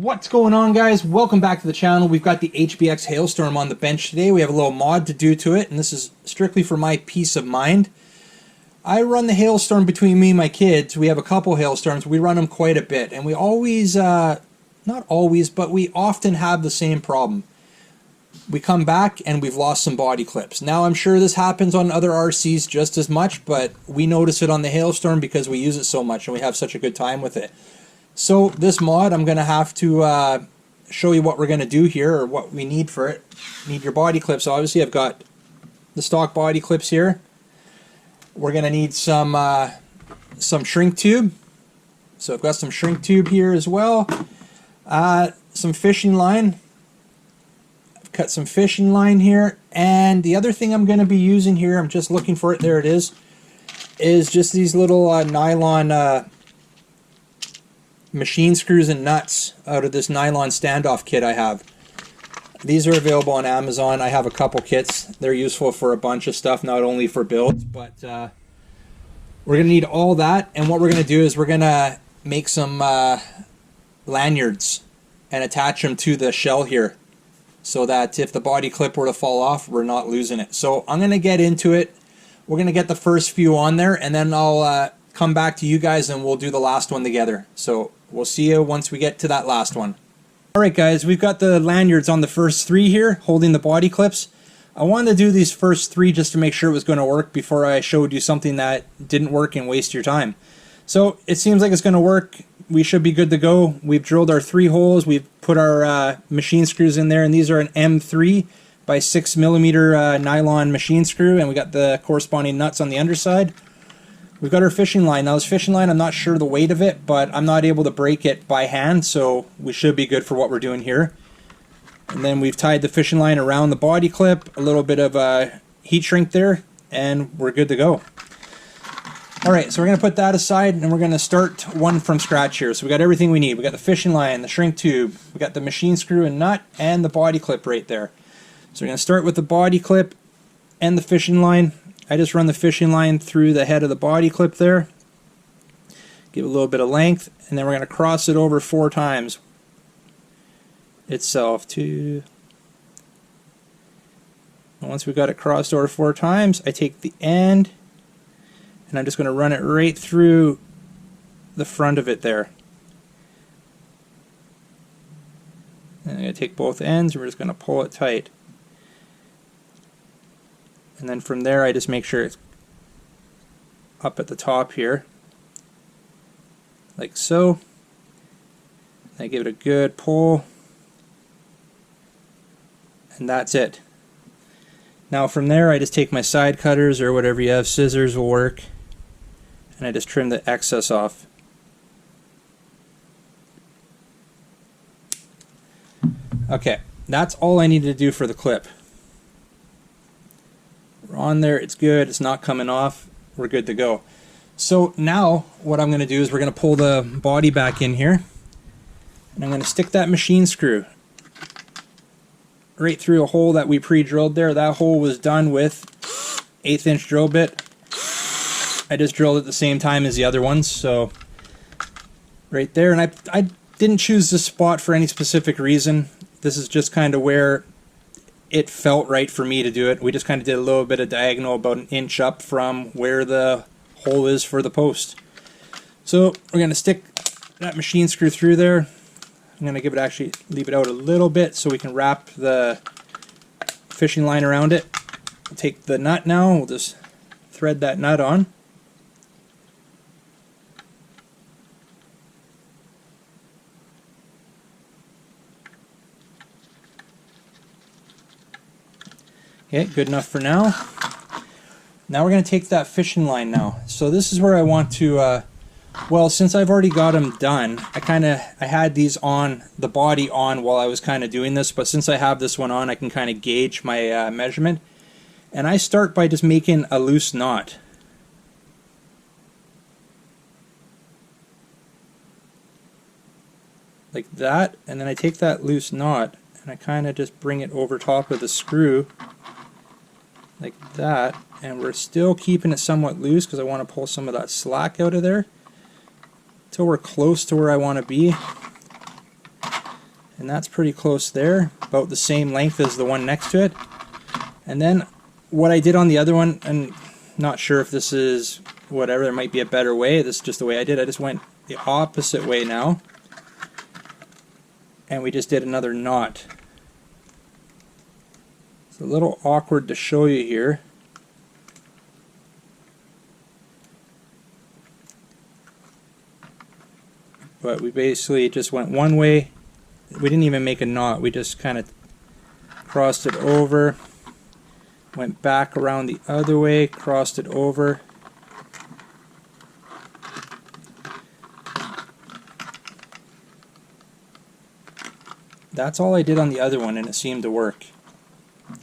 What's going on, guys? Welcome back to the channel. We've got the HBX Hailstorm on the bench today. We have a little mod to do to it, and this is strictly for my peace of mind. I run the Hailstorm between me and my kids. We have a couple Hailstorms. We run them quite a bit, and we always, not always, but we often have the same problem. We come back and we've lost some body clips. Now, I'm sure this happens on other RCs just as much, but we notice it on the Hailstorm because we use it so much and we have such a good time with it. So this mod, I'm going to have to show you what we're going to do here, or what we need for it. Need your body clips. Obviously, I've got the stock body clips here. We're going to need some shrink tube. So I've got some shrink tube here as well. Some fishing line. I've cut some fishing line here. And the other thing I'm going to be using here, I'm just looking for it, there it is just these little nylon machine screws and nuts out of this nylon standoff kit I have. These are available on Amazon. I have a couple kits. They're useful for a bunch of stuff, not only for builds, but we're going to need all that. And what we're going to do is we're going to make some lanyards and attach them to the shell here, so that if the body clip were to fall off, we're not losing it. So I'm going to get into it. We're going to get the first few on there, and then I'll come back to you guys and we'll do the last one together. So we'll see you once we get to that last one. Alright guys, we've got the lanyards on the first three here, holding the body clips. I wanted to do these first three just to make sure it was going to work before I showed you something that didn't work and waste your time. So it seems like it's going to work. We should be good to go. We've drilled our 3 holes. We've put our machine screws in there, and these are an M3 by 6mm nylon machine screw, and we got the corresponding nuts on the underside. We've got our fishing line. Now this fishing line, I'm not sure the weight of it, but I'm not able to break it by hand, so we should be good for what we're doing here. And then we've tied the fishing line around the body clip, a little bit of heat shrink there, and we're good to go. Alright, so we're going to put that aside, and we're going to start one from scratch here. So we got everything we need. We got the fishing line, the shrink tube, we got the machine screw and nut, and the body clip right there. So we're going to start with the body clip and the fishing line. I just run the fishing line through the head of the body clip there. Give it a little bit of length, and then we're going to cross it over 4 times itself. 2. And once we've got it crossed over 4 times, I take the end and I'm just going to run it right through the front of it there. And I'm going to take both ends and we're just going to pull it tight. And then from there I just make sure it's up at the top here, like so. I give it a good pull, and that's it. Now from there I just take my side cutters, or whatever you have, scissors will work, and I just trim the excess off. Okay, that's all I need to do for the clip. We're on there, it's good, it's not coming off, we're good to go. So now what I'm going to do is we're going to pull the body back in here, and I'm going to stick that machine screw right through a hole that we pre-drilled there. That hole was done with 1/8 inch drill bit. I just drilled at the same time as the other ones, so right there. And I didn't choose this spot for any specific reason. This is just kind of where it felt right for me to do it. We just kind of did a little bit of diagonal, about 1 inch up from where the hole is for the post. So we're going to stick that machine screw through there. I'm going to leave it out a little bit so we can wrap the fishing line around it. We'll take the nut now, we'll just thread that nut on. Okay, good enough for now. Now we're going to take that fishing line now. So this is where I want to, well, since I've already got them done, I had these on, the body on while I was kind of doing this, but since I have this one on, I can kind of gauge my measurement. And I start by just making a loose knot. Like that, and then I take that loose knot and I kind of just bring it over top of the screw like that, and we're still keeping it somewhat loose because I want to pull some of that slack out of there. until we're close to where I want to be. and that's pretty close there, about the same length as the one next to it. And then what I did on the other one, and not sure if this is whatever, there might be a better way, this is just the way I did. I just went the opposite way now, and we just did another knot. It's a little awkward to show you here. But we basically just went one way. We didn't even make a knot. We just kind of crossed it over, went back around the other way, crossed it over. That's all I did on the other one, and it seemed to work.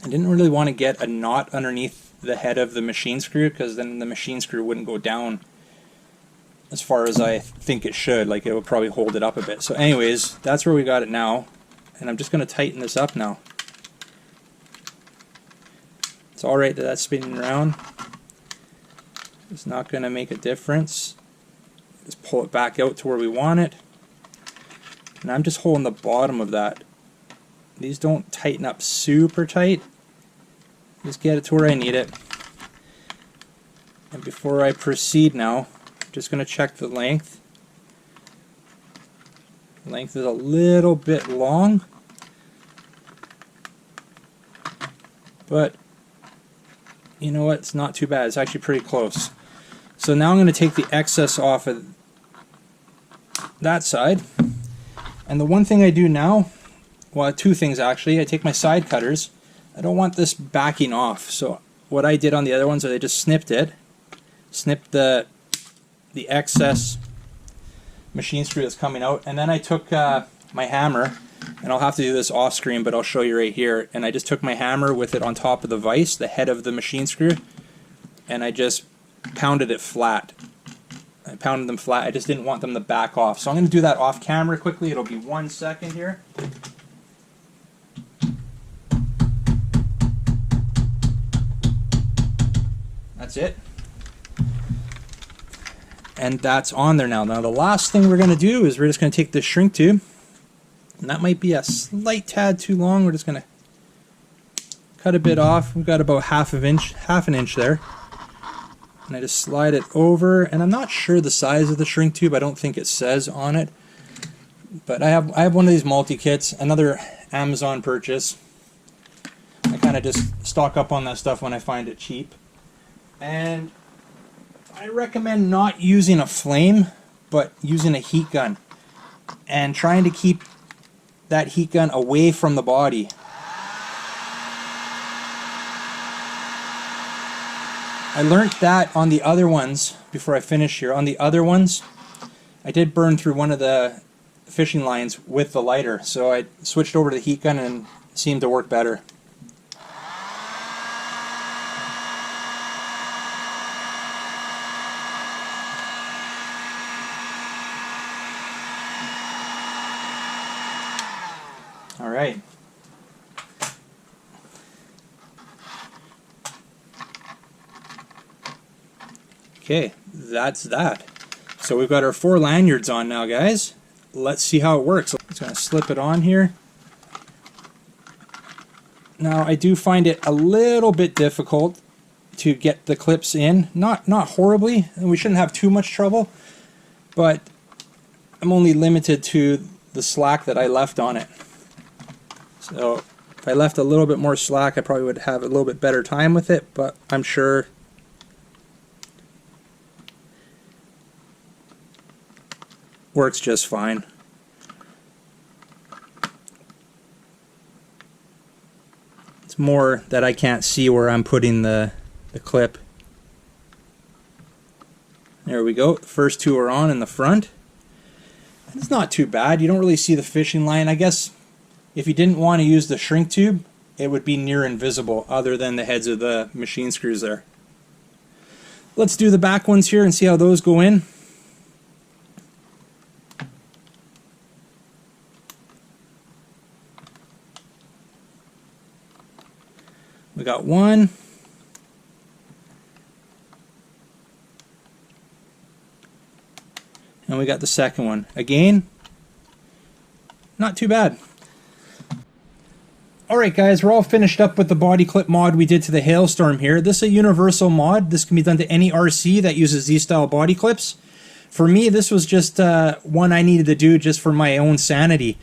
I didn't really want to get a knot underneath the head of the machine screw, because then the machine screw wouldn't go down as far as I think it should. Like, it would probably hold it up a bit. So anyways, that's where we got it now, and I'm just going to tighten this up now. It's alright that that's spinning around. It's not going to make a difference. Just pull it back out to where we want it. And I'm just holding the bottom of that. These don't tighten up super tight. Just get it to where I need it. And before I proceed now, I'm just going to check the length. The length is a little bit long, but you know what? It's not too bad. It's actually pretty close. So now I'm going to take the excess off of that side. And the one thing I do now, well, two things actually. I take my side cutters. I don't want this backing off. So what I did on the other ones is I just snipped the excess machine screw that's coming out, and then I took my hammer, and I'll have to do this off screen, but I'll show you right here, and I just took my hammer with it on top of the vise, the head of the machine screw, and I just pounded it flat. I pounded them flat. I just didn't want them to back off. So I'm going to do that off camera quickly. It'll be 1 second here. That's it. And that's on there now. Now the last thing we're going to do is we're just going to take this shrink tube, and that might be a slight tad too long. We're just going to cut a bit off. We've got about half an inch there. And I just slide it over, and I'm not sure the size of the shrink tube. I don't think it says on it. But I have one of these multi-kits, another Amazon purchase. I kind of just stock up on that stuff when I find it cheap. And I recommend not using a flame, but using a heat gun. And trying to keep that heat gun away from the body. I learned that on the other ones, before I finish here, on the other ones, I did burn through one of the fishing lines with the lighter, so I switched over to the heat gun and it seemed to work better. All right. Okay, that's that. So we've got our 4 lanyards on now, guys. Let's see how it works. I'm just going to slip it on here. Now, I do find it a little bit difficult to get the clips in. Not horribly, and we shouldn't have too much trouble, but I'm only limited to the slack that I left on it. So if I left a little bit more slack, I probably would have a little bit better time with it, but I'm sure works just fine. It's more that I can't see where I'm putting the clip. There we go. The first 2 are on in the front. It's not too bad. You don't really see the fishing line. I guess if you didn't want to use the shrink tube, it would be near invisible other than the heads of the machine screws there. Let's do the back ones here and see how those go in. We got one. And we got the second one. Again, not too bad. Alright guys, we're all finished up with the body clip mod we did to the Hailstorm here. This is a universal mod. This can be done to any RC that uses these style body clips. For me, this was just one I needed to do just for my own sanity.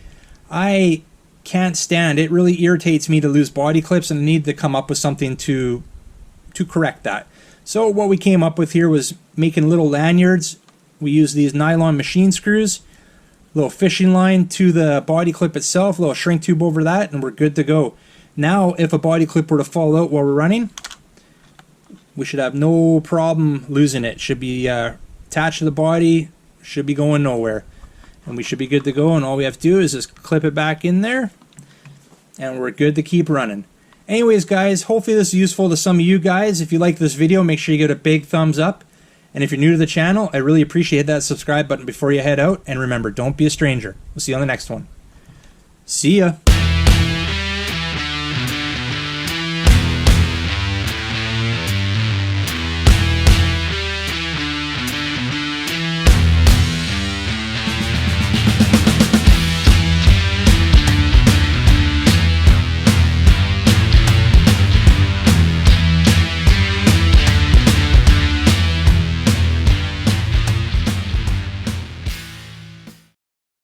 I can't stand, it really irritates me to lose body clips, and I need to come up with something to correct that. So what we came up with here was making little lanyards. We use these nylon machine screws, little fishing line to the body clip itself, a little shrink tube over that, and we're good to go. Now if a body clip were to fall out while we're running, we should have no problem losing it. Should be attached to the body, should be going nowhere, and we should be good to go. And all we have to do is just clip it back in there, and we're good to keep running. Anyways guys, hopefully this is useful to some of you guys. If you like this video, make sure you give it a big thumbs up. And if you're new to the channel, I really appreciate that subscribe button before you head out. And remember, don't be a stranger. We'll see you on the next one. See ya.